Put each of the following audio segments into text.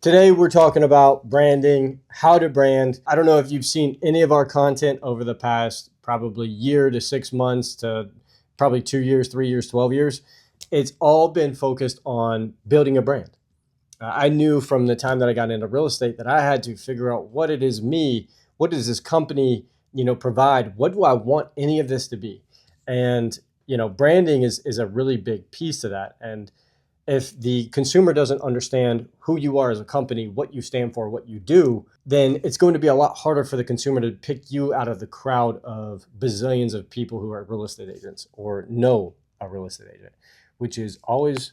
Today, we're talking about branding, how to brand. I don't know if you've seen any of our content over the past probably year to 6 months to probably 2 years, 3 years, 12 years. It's all been focused on building a brand. I knew from the time that I got into real estate that I had to figure out what it is what does this company, provide? What do I want any of this to be? And, branding is a really big piece of that. And if the consumer doesn't understand who you are as a company, what you stand for, what you do, then it's going to be a lot harder for the consumer to pick you out of the crowd of bazillions of people who are real estate agents or know a real estate agent, which is always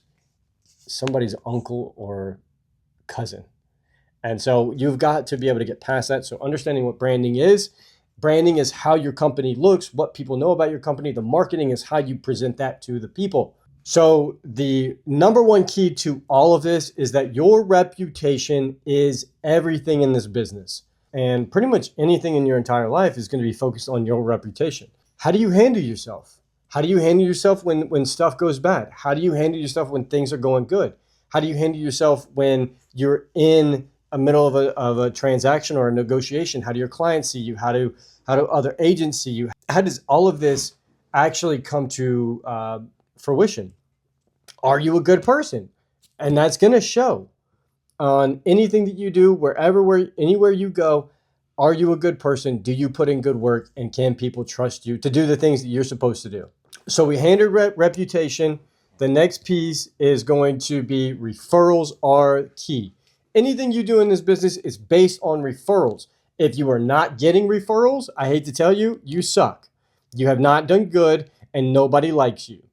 somebody's uncle or cousin. And so you've got to be able to get past that. So understanding what branding is how your company looks, what people know about your company. The marketing is how you present that to the people. So the number one key to all of this is that your reputation is everything in this business. And pretty much anything in your entire life is going to be focused on your reputation. How do you handle yourself? How do you handle yourself when stuff goes bad? How do you handle yourself when things are going good? How do you handle yourself when you're in a middle of a transaction or a negotiation? How do your clients see you? How do other agents see you? How does all of this actually come to fruition? Are you a good person? And that's going to show on anything that you do, anywhere you go. Are you a good person? Do you put in good work? And can people trust you to do the things that you're supposed to do? So we handled reputation. The next piece is going to be referrals are key. Anything you do in this business is based on referrals. If you are not getting referrals, I hate to tell you, you suck. You have not done good and nobody likes you.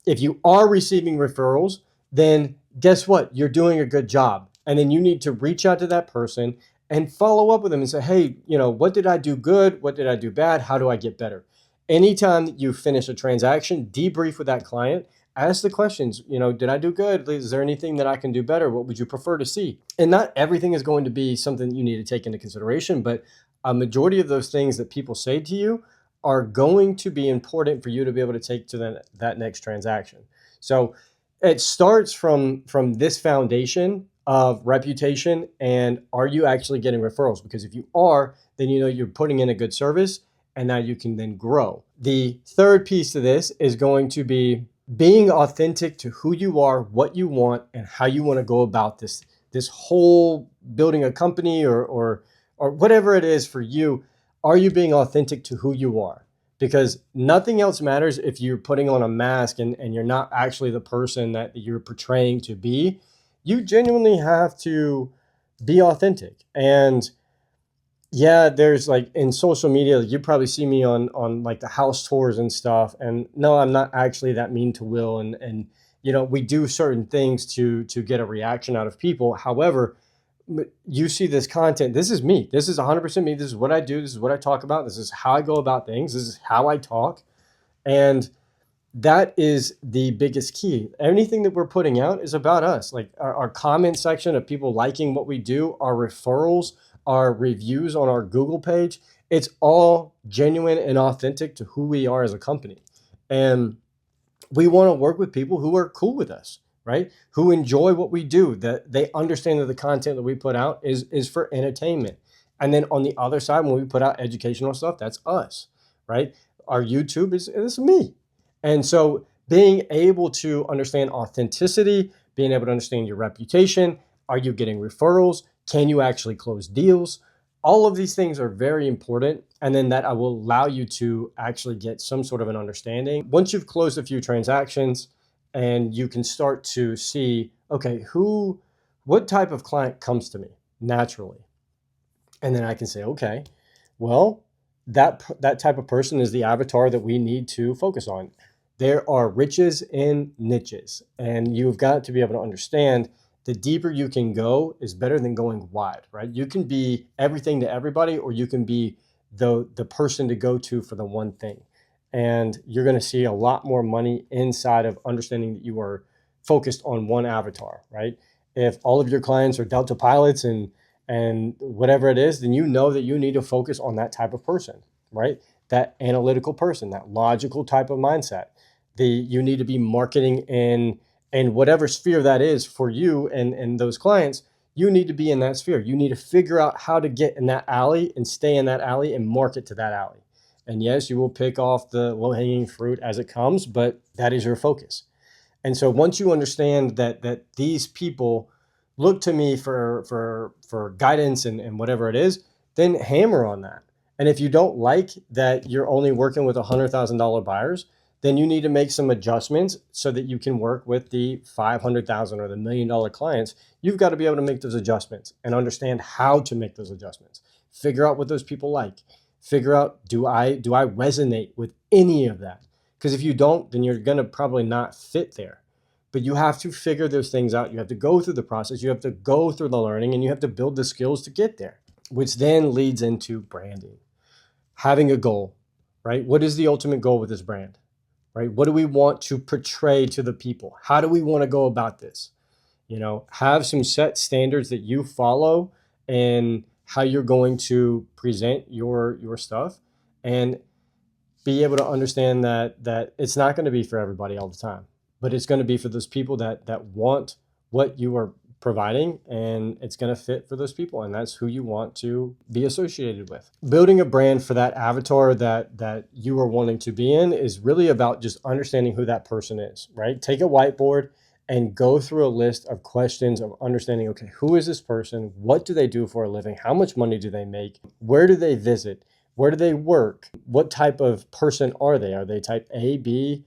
If you are receiving referrals, then guess what? You're doing a good job. And then you need to reach out to that person and follow up with them and say, hey, what did I do good? What did I do bad? How do I get better? Anytime that you finish a transaction, debrief with that client, ask the questions, did I do good? Is there anything that I can do better? What would you prefer to see? And not everything is going to be something you need to take into consideration, but a majority of those things that people say to you are going to be important for you to be able to take to that next transaction. So it starts from this foundation of reputation and are you actually getting referrals? Because if you are, then you're putting in a good service and now you can then grow. The third piece to this is going to be being authentic to who you are, what you want, and how you want to go about this whole building a company or whatever it is for you. Are you being authentic to who you are? Because nothing else matters if you're putting on a mask and you're not actually the person that you're portraying to be. You genuinely have to be authentic. And yeah, there's like in social media, you probably see me on like the house tours and stuff. And no, I'm not actually that mean to Will. And we do certain things to get a reaction out of people. However, you see this content. This is me. This is 100% me. This is what I do. This is what I talk about. This is how I go about things. This is how I talk. And that is the biggest key. Anything that we're putting out is about us. Like our comment section of people liking what we do, our referrals, our reviews on our Google page. It's all genuine and authentic to who we are as a company. And we want to work with people who are cool with us, right? Who enjoy what we do, that they understand that the content that we put out is for entertainment. And then on the other side, when we put out educational stuff, that's us, right? Our YouTube is me. And so being able to understand authenticity, being able to understand your reputation, are you getting referrals? Can you actually close deals? All of these things are very important. And then that will allow you to actually get some sort of an understanding. Once you've closed a few transactions and you can start to see, okay, what type of client comes to me naturally? And then I can say, okay, well, that type of person is the avatar that we need to focus on. There are riches in niches, and you've got to be able to understand the deeper you can go is better than going wide, right? You can be everything to everybody, or you can be the person to go to for the one thing. And you're going to see a lot more money inside of understanding that you are focused on one avatar, right? If all of your clients are Delta pilots and whatever it is, then you know that you need to focus on that type of person, right? That analytical person, that logical type of mindset. You need to be marketing in whatever sphere that is for you and those clients. You need to be in that sphere. You need to figure out how to get in that alley and stay in that alley and market to that alley. And yes, you will pick off the low hanging fruit as it comes, but that is your focus. And so once you understand that these people look to me for guidance and whatever it is, then hammer on that. And if you don't like that you're only working with $100,000 buyers, then you need to make some adjustments so that you can work with the 500,000 or the $1 million clients. You've got to be able to make those adjustments and understand how to make those adjustments. Figure out what those people like. Figure out, do I resonate with any of that? Because if you don't, then you're going to probably not fit there. But you have to figure those things out. You have to go through the process. You have to go through the learning, and you have to build the skills to get there, which then leads into branding. Having a goal, right? What is the ultimate goal with this brand, right? What do we want to portray to the people? How do we want to go about this? Have some set standards that you follow and how you're going to present your stuff, and be able to understand that it's not going to be for everybody all the time, but it's going to be for those people that want what you are providing, and it's going to fit for those people, and that's who you want to be associated with. Building a brand for that avatar that you are wanting to be in is really about just understanding who that person is, right? Take a whiteboard and go through a list of questions of understanding, okay, who is this person? What do they do for a living? How much money do they make? Where do they visit? Where do they work? What type of person are they? Are they type A, B?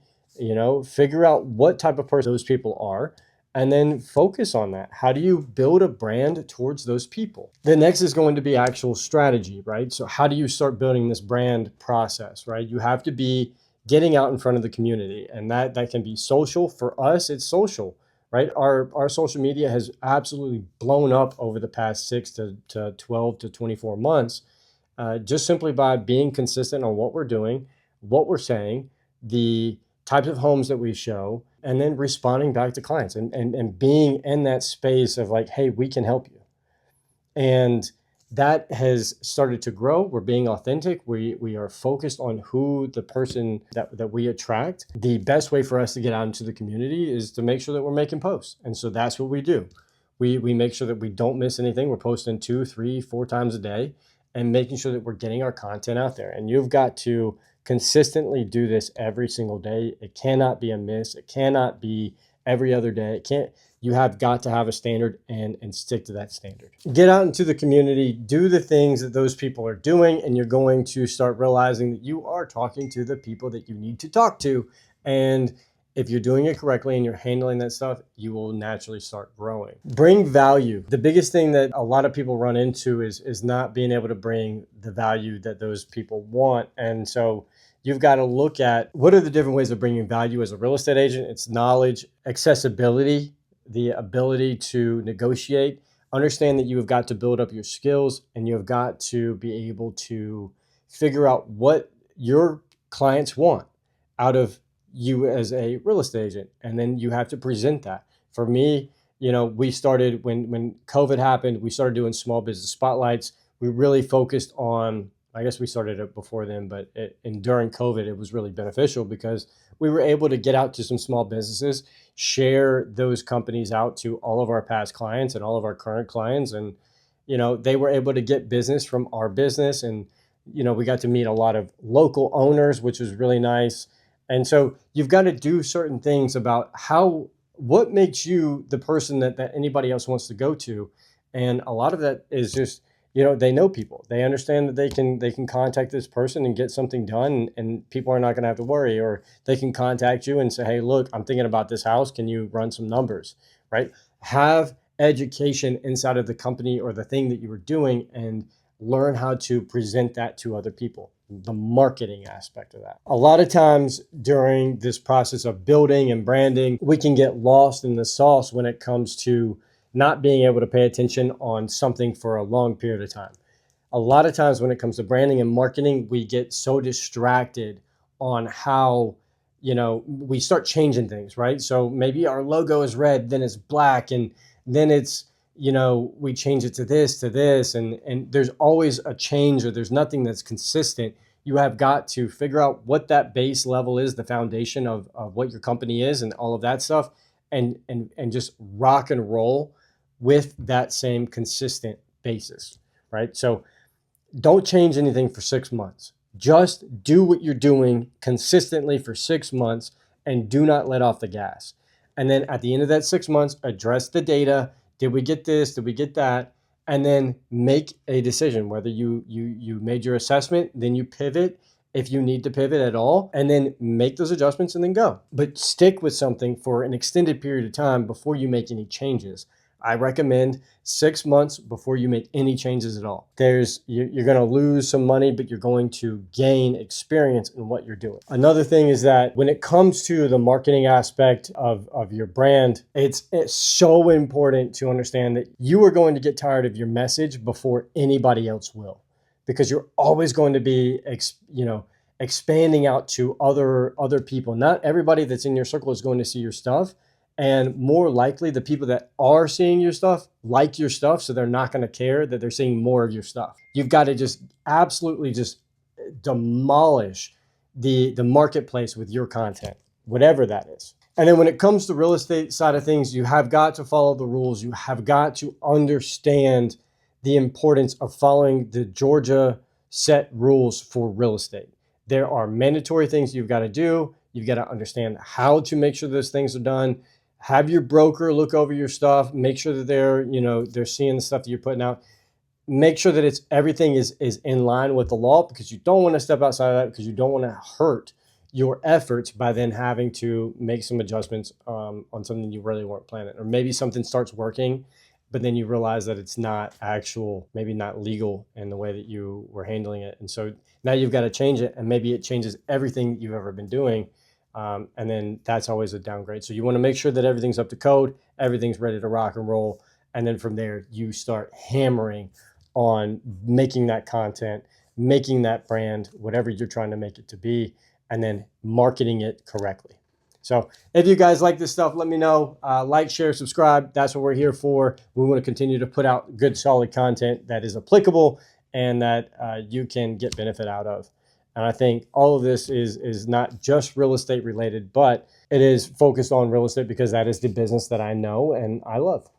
Figure out what type of person those people are, and then focus on that. How do you build a brand towards those people? The next is going to be actual strategy, right? So how do you start building this brand process, right? You have to be getting out in front of the community, and that can be social. For us, it's social, right? Our social media has absolutely blown up over the past 6 to 12 to 24 months, just simply by being consistent on what we're doing, what we're saying, the types of homes that we show, and then responding back to clients, and being in that space of like, hey, we can help you. And that has started to grow. We're being authentic. We are focused on who the person that we attract. The best way for us to get out into the community is to make sure that we're making posts. And so that's what we do. We make sure that we don't miss anything. We're posting 2, 3, 4 times a day, and making sure that we're getting our content out there. And you've got to consistently do this every single day. It cannot be a miss. It cannot be every other day. You have got to have a standard and stick to that standard. Get out into the community, do the things that those people are doing, and you're going to start realizing that you are talking to the people that you need to talk to. And if you're doing it correctly and you're handling that stuff, you will naturally start growing. Bring value. The biggest thing that a lot of people run into is not being able to bring the value that those people want. And so you've got to look at what are the different ways of bringing value as a real estate agent. It's knowledge, accessibility, the ability to negotiate. Understand that you have got to build up your skills, and you have got to be able to figure out what your clients want out of you as a real estate agent. And then you have to present that. For me, we started when COVID happened, we started doing small business spotlights. We really focused on, I guess we started it before then, but during COVID, it was really beneficial because we were able to get out to some small businesses, share those companies out to all of our past clients and all of our current clients. And, they were able to get business from our business. And, we got to meet a lot of local owners, which was really nice. And so you've got to do certain things about what makes you the person that anybody else wants to go to. And a lot of that is just, they know people. They understand that they can contact this person and get something done, and people are not going to have to worry. Or they can contact you and say, hey, look, I'm thinking about this house. Can you run some numbers, right? Have education inside of the company or the thing that you were doing, and learn how to present that to other people. The marketing aspect of that. A lot of times during this process of building and branding, we can get lost in the sauce when it comes to not being able to pay attention on something for a long period of time. A lot of times when it comes to branding and marketing, we get so distracted on how, we start changing things, right? So maybe our logo is red, then it's black, and then it's, we change it to this, and there's always a change, or there's nothing that's consistent. You have got to figure out what that base level is, the foundation of what your company is and all of that stuff, and just rock and roll with that same consistent basis, right? So don't change anything for 6 months. Just do what you're doing consistently for 6 months and do not let off the gas. And then at the end of that 6 months, address the data. Did we get this? Did we get that? And then make a decision whether you made your assessment, then you pivot if you need to pivot at all, and then make those adjustments and then go. But stick with something for an extended period of time before you make any changes. I recommend 6 months before you make any changes at all. You're going to lose some money, but you're going to gain experience in what you're doing. Another thing is that when it comes to the marketing aspect of your brand, it's so important to understand that you are going to get tired of your message before anybody else will, because you're always going to be, expanding out to other people. Not everybody that's in your circle is going to see your stuff. And more likely, the people that are seeing your stuff like your stuff, so they're not going to care that they're seeing more of your stuff. You've got to just absolutely just demolish the marketplace with your content, whatever that is. And then when it comes to real estate side of things, you have got to follow the rules. You have got to understand the importance of following the Georgia set rules for real estate. There are mandatory things you've got to do. You've got to understand how to make sure those things are done. Have your broker look over your stuff, make sure that they're seeing the stuff that you're putting out. Make sure that everything is in line with the law, because you don't want to step outside of that, because you don't want to hurt your efforts by then having to make some adjustments on something you really weren't planning. Or maybe something starts working, but then you realize that it's not maybe not legal in the way that you were handling it. And so now you've got to change it, and maybe it changes everything you've ever been doing. And then that's always a downgrade. So you want to make sure that everything's up to code, everything's ready to rock and roll. And then from there, you start hammering on making that content, making that brand, whatever you're trying to make it to be, and then marketing it correctly. So if you guys like this stuff, let me know. Like, share, subscribe. That's what we're here for. We want to continue to put out good, solid content that is applicable and that you can get benefit out of. And I think all of this is not just real estate related, but it is focused on real estate because that is the business that I know and I love.